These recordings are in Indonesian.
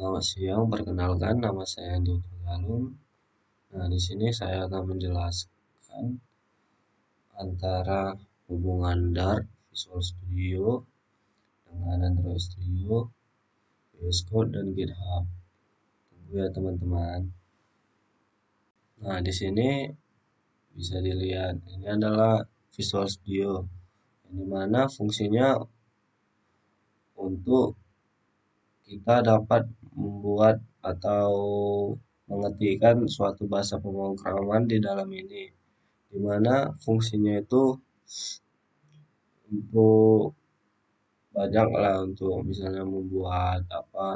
Selamat siang, perkenalkan nama saya Andi Galung. Nah, di sini saya akan menjelaskan antara hubungan Dart, Visual Studio dengan Android Studio, VS Code dan GitHub. Tunggu ya teman-teman. Nah, di sini bisa dilihat ini adalah Visual Studio, di mana fungsinya untuk kita dapat membuat atau mengetikkan suatu bahasa pemrograman di dalam ini, di mana fungsinya itu untuk banyak lah, untuk misalnya membuat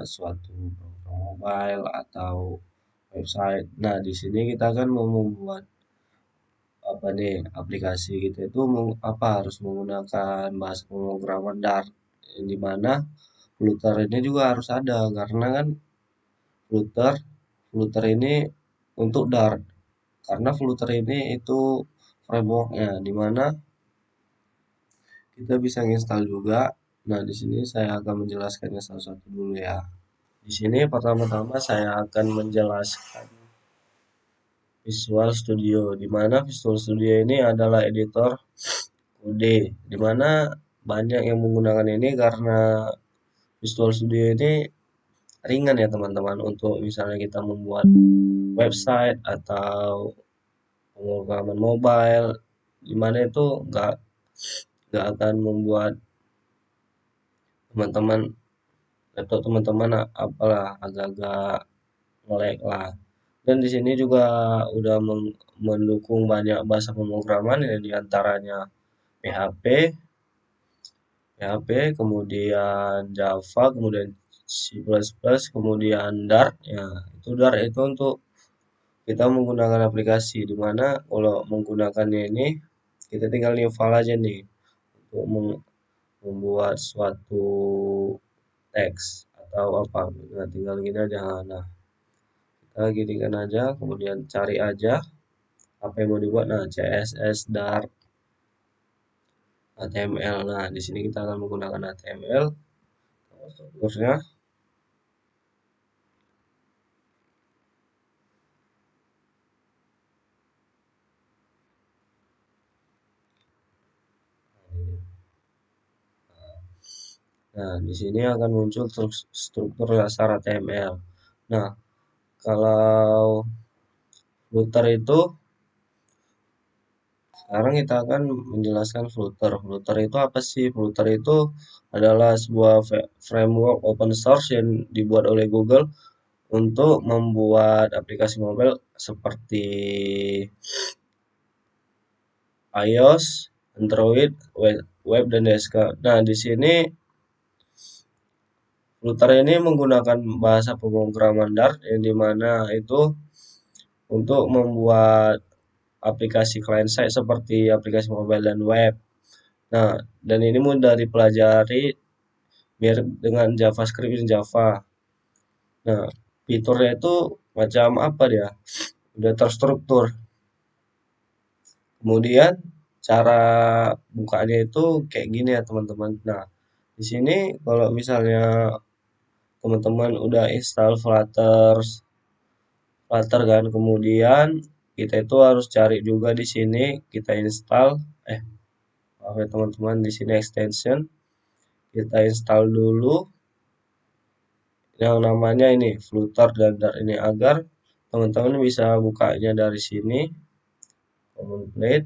suatu program mobile atau website. Nah, di sini kita kan mau membuat aplikasi gitu itu harus menggunakan bahasa pemrograman Dart, di mana Flutter ini juga harus ada karena kan Flutter Flutter ini untuk Dart, karena Flutter ini itu frameworknya, di mana kita bisa install juga. Nah, di sini saya akan menjelaskannya satu-satu dulu ya. Di sini pertama-tama saya akan menjelaskan Visual Studio, di mana Visual Studio ini adalah editor kode, di mana banyak yang menggunakan ini karena Visual Studio ini ringan ya teman-teman, untuk misalnya kita membuat website atau pemrograman mobile, di mana itu nggak akan membuat teman-teman laptop teman-teman apalah agak-agak nge-lag lah. Dan di sini juga udah mendukung banyak bahasa pemrograman ya, diantaranya PHP, kemudian Java, kemudian C++, kemudian Dart. Ya, itu Dart itu untuk kita menggunakan aplikasi, di mana kalau menggunakannya ini kita tinggal install aja nih untuk membuat suatu teks atau apa. Nah, tinggal gini aja. Nah, kita ginikan aja, kemudian cari aja apa yang mau dibuat. Nah, CSS, Dart, HTML. Nah, di sini kita akan menggunakan HTML strukturnya. Nah, di sini akan muncul struktur dasar HTML. Nah, kalau Flutter itu, sekarang kita akan menjelaskan Flutter. Flutter itu apa sih? Flutter itu adalah sebuah framework open source yang dibuat oleh Google untuk membuat aplikasi mobile seperti iOS, Android, web dan desktop. Nah, di sini Flutter ini menggunakan bahasa pemrograman Dart, yang dimana itu untuk membuat aplikasi client side seperti aplikasi mobile dan web. Nah, dan ini mudah dipelajari mirip dengan JavaScript dan Java. Nah, fiturnya itu macam apa dia? Udah terstruktur. Kemudian cara bukanya itu kayak gini ya teman-teman. Nah, di sini kalau misalnya teman-teman udah install Flutter kan, kemudian kita itu harus cari juga di sini, kita install maaf ya teman-teman, di sini extension kita install dulu yang namanya ini Flutter dan Dart ini, agar teman-teman bisa bukanya dari sini, complete,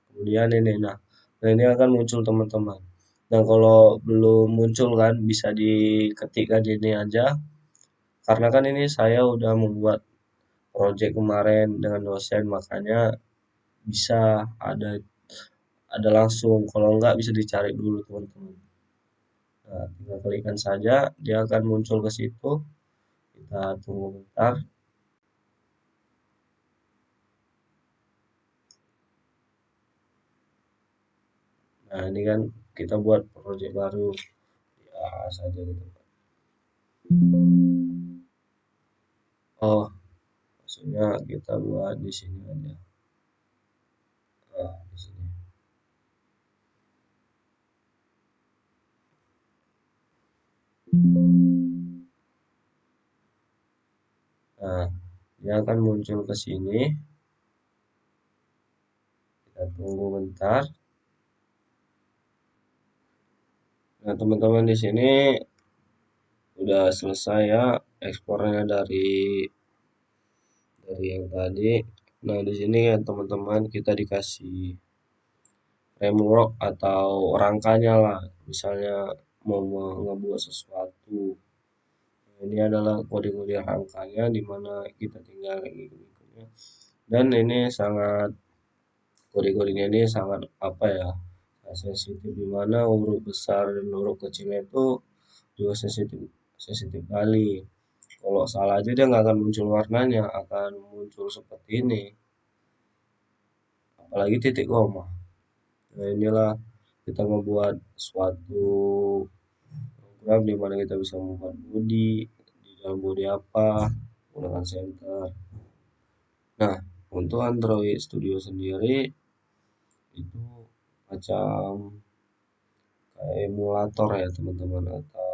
kemudian ini. Nah, ini akan muncul teman-teman. Nah, kalau belum muncul kan bisa diketikkan ini aja, karena kan ini saya udah membuat project kemarin dengan dosen, makanya bisa ada langsung. Kalau enggak bisa dicari dulu teman-teman. Nah, tinggal klikkan saja, dia akan muncul ke situ. Kita tunggu bentar. Nah, ini kan kita buat project baru ya saja gitu. Oh, maksudnya kita buat di sini aja. Nah, di sini. Nah, dia akan muncul ke sini. Kita tunggu bentar. Nah, teman-teman di sini udah selesai ya ekspornya dari yang tadi. Nah, di sini ya teman-teman kita dikasih framework atau rangkanya lah. Misalnya mau ngebuat sesuatu. Nah, ini adalah kode-kode rangkanya di mana kita tinggal ikutnya. Dan ini sangat kode-kodenya ini sangat apa ya? Sensitif di mana huruf besar dan huruf kecilnya itu juga sensitif sensitif kali. Kalau salah aja dia nggak akan muncul warnanya, akan muncul seperti ini. Apalagi titik koma. Nah, inilah kita membuat suatu program di mana kita bisa membuat body, di dalam body apa, menggunakan center. Nah, untuk Android Studio sendiri itu macam kayak emulator ya teman-teman atau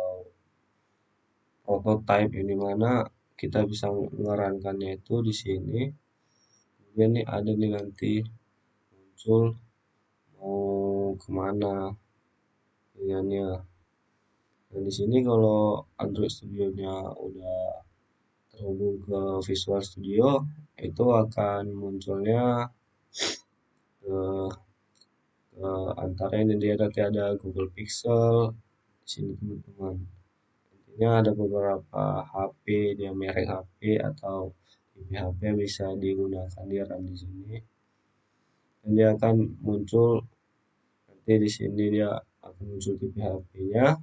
prototype ini mana kita bisa mengerankannya itu di sini. Kemudian nih ada nih nanti muncul mau kemana pilihannya. Nah, di sini kalau Android Studio-nya udah terhubung ke Visual Studio, itu akan munculnya ke, antara ini dia nanti ada Google Pixel di sini teman-teman. Intinya ada beberapa HP, dia merek HP atau tipe HP yang bisa digunakan di RAM di sini. Dan dia akan muncul nanti di sini dia akan muncul tipe HP-nya.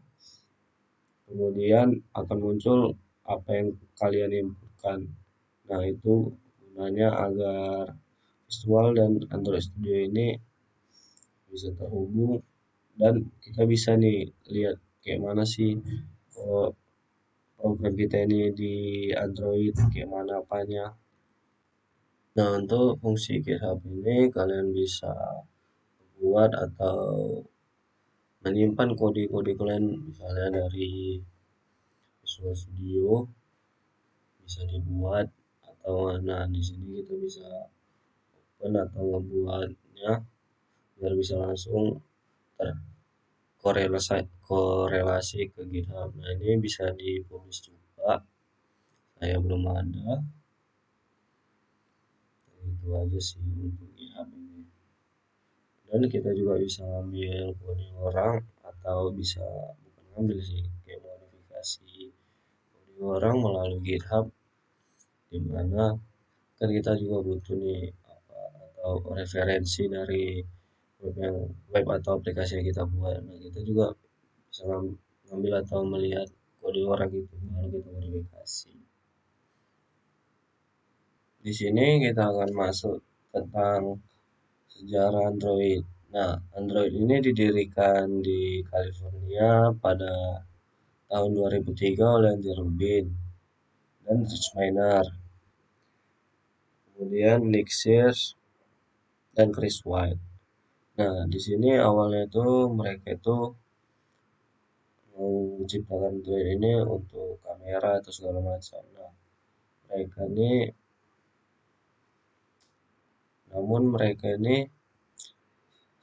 Kemudian akan muncul apa yang kalian inputkan. Nah, itu gunanya agar visual dan Android Studio ini bisa terhubung dan kita bisa nih lihat kayak mana sih program kita ini di Android kayak mana apanya. Nah, untuk fungsi GitHub ini kalian bisa buat atau menyimpan kode-kode kalian misalnya dari Visual Studio bisa dibuat atau nah di sini kita bisa open atau ngebuatnya biar bisa langsung korelasi ke GitHub. Nah, ini bisa dipublish juga. Saya belum ada. Itu aja sih untuk GitHub ini. Dan kita juga bisa ambil kode orang atau bisa bukan ambil sih kayak modifikasi kode orang melalui GitHub di mana kan kita juga butuh nih apa atau referensi dari web atau aplikasi yang kita buat. Nah, kita juga bisa ngambil atau melihat kode orang itu baru kita verifikasi. Di sini kita akan masuk tentang sejarah Android. Nah, Android ini didirikan di California pada tahun 2003 oleh Andy Rubin dan Rich Miner. Kemudian Nick Sears dan Chris White. Nah, di sini awalnya itu mereka itu mau menciptakan Android ini untuk kamera atau segala macam. Nah, mereka ini namun mereka ini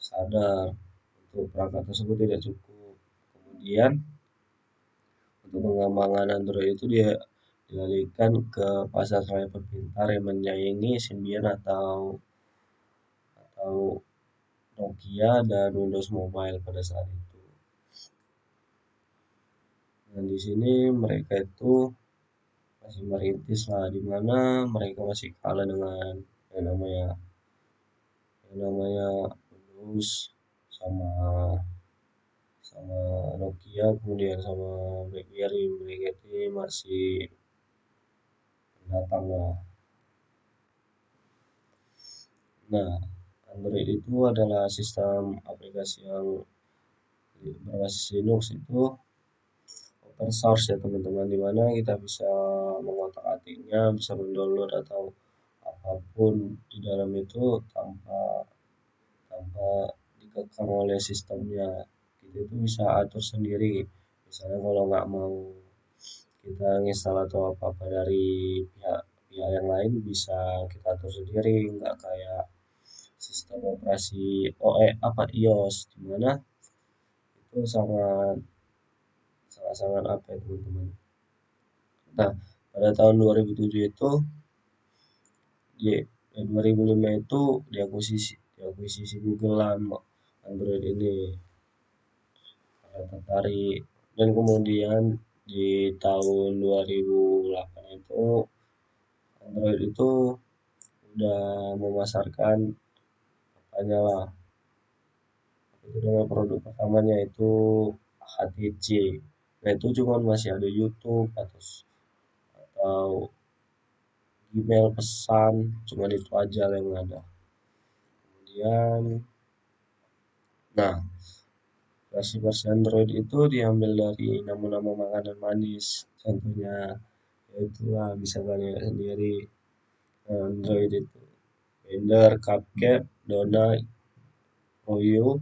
sadar untuk perangkat tersebut tidak cukup. Kemudian untuk pengembangan Android itu dia dialihkan ke pasar telepon pintar yang menyaingi Symbian atau Nokia dan Windows Mobile pada saat itu. Dan di sini mereka itu masih merintis lah, di mana mereka masih kalah dengan yang namanya yang namanya Windows sama sama Nokia kemudian sama BlackBerry mereka itu masih pendatang lah. Nah, Android itu adalah sistem aplikasi yang berbasis Linux itu open source ya teman-teman dimana kita bisa mengotak-atiknya bisa mendownload atau apapun di dalam itu tanpa tanpa dikekang oleh sistemnya kita itu bisa atur sendiri misalnya kalau nggak mau kita install atau apa-apa dari pihak pihak yang lain bisa kita atur sendiri, nggak kayak sistem operasi apa iOS, di mana itu sangat sangat sangat apa ya teman-teman. Nah, pada tahun 2007 itu di 2005 itu diakuisisi Google lah Android ini karena tertarik, dan kemudian di tahun 2008 itu Android itu udah memasarkan apanya lah, itu dengan produk pertamanya itu HTC. Nah itu cuman masih ada YouTube atau email pesan, cuman itu aja yang ada. Kemudian, nah versi-versi Android itu diambil dari nama-nama makanan manis. Contohnya yaitu lah bisa kalian lihat sendiri, Android itu Blender, Cupcake, Donut, Oreo,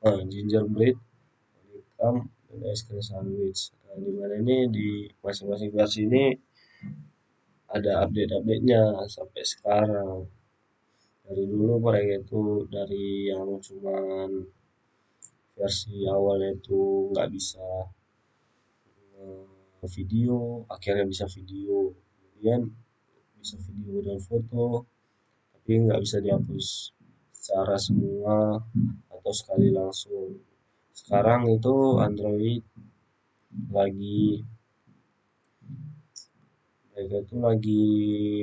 Gingerbread, Honeycomb, dan es krim sandwich. Nah, di mana ini di masing-masing versi ini ada update-update-nya sampai sekarang. Dari dulu mereka itu dari yang cuman versi awalnya itu nggak bisa video, akhirnya bisa video, kemudian bisa video dan foto, tapi nggak bisa dihapus secara semua atau sekali langsung. Sekarang itu Android lagi mereka itu lagi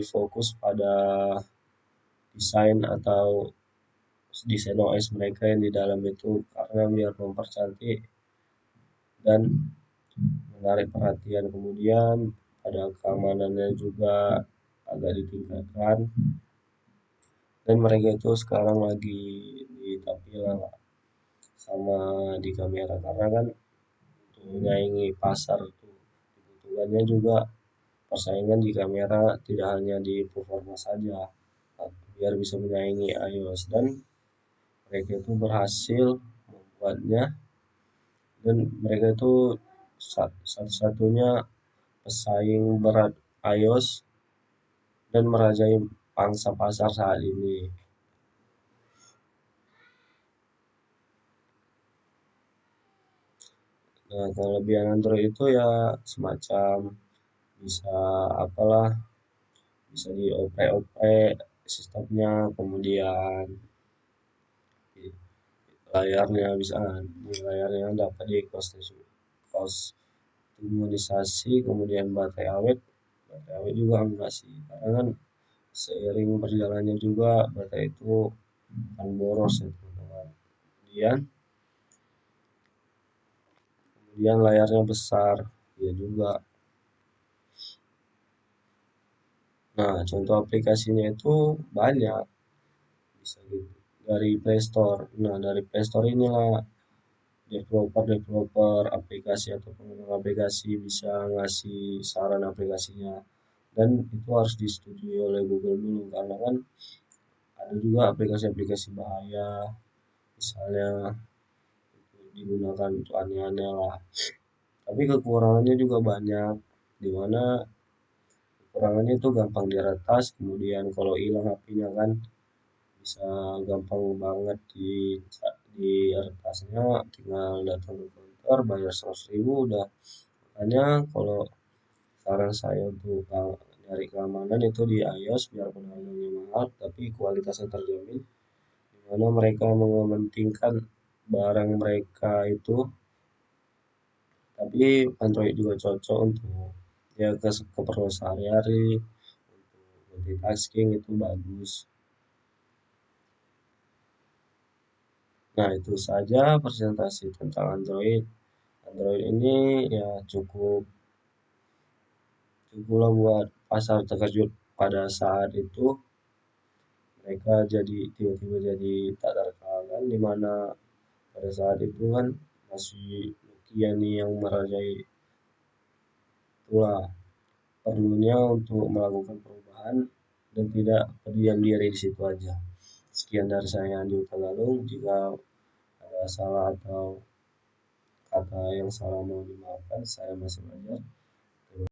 fokus pada desain atau desain OS mereka yang di dalam itu, karena biar mempercantik dan menarik perhatian. Kemudian ada keamanannya juga agak ditingkatkan, dan mereka itu sekarang lagi ditampilkan sama di kamera, karena kan untuk menyaingi pasar itu dibutuhkannya juga persaingan di kamera, tidak hanya di performa saja, biar bisa menyaingi iOS, dan mereka itu berhasil membuatnya, dan mereka itu satu-satunya pesaing berat iOS dan merajai pangsa pasar saat ini. Nah, kelebihan Android itu ya semacam bisa apalah, bisa dioprek-oprek sistemnya, kemudian layarnya bisa layarnya dapat di kostumisasi, kemudian baterai awet juga enggak sih, karena kan seiring berjalannya juga baterai itu akan boros ya teman-teman. Kemudian layarnya besar ya juga. Nah, contoh aplikasinya itu banyak, bisa gitu dari Play Store. Nah, dari Play Store inilah developer aplikasi atau pengembangan aplikasi bisa ngasih saran aplikasinya, dan itu harus disetujui oleh Google dulu, karena kan ada juga aplikasi-aplikasi bahaya, misalnya digunakan untuk aneh-aneh lah. Tapi kekurangannya juga banyak, di mana kekurangannya itu gampang diretas, kemudian kalau hilang HP-nya kan bisa gampang banget di retasnya, tinggal datang ke kantor bayar 100.000 udah. Makanya kalau saran saya untuk nyari keamanan itu di iOS, biarpun harganya mahal tapi kualitasnya terjamin, di mana mereka mementingkan barang mereka itu. Tapi Android juga cocok untuk ya keperluan sehari-hari, untuk multitasking itu bagus. Nah, itu saja presentasi tentang Android. Android ini ya cukuplah buat pasar terkejut pada saat itu. Mereka jadi tiba-tiba jadi tak terkalahkan, di mana pada saat itu kan masih Nokia nih yang merajai. Itulah perlunya untuk melakukan perubahan dan tidak berdiam diri di situ aja. Sekian dari saya, Andi Utagalung. Jika ada salah atau kata yang salah, mohon dimaafkan, saya masih belajar.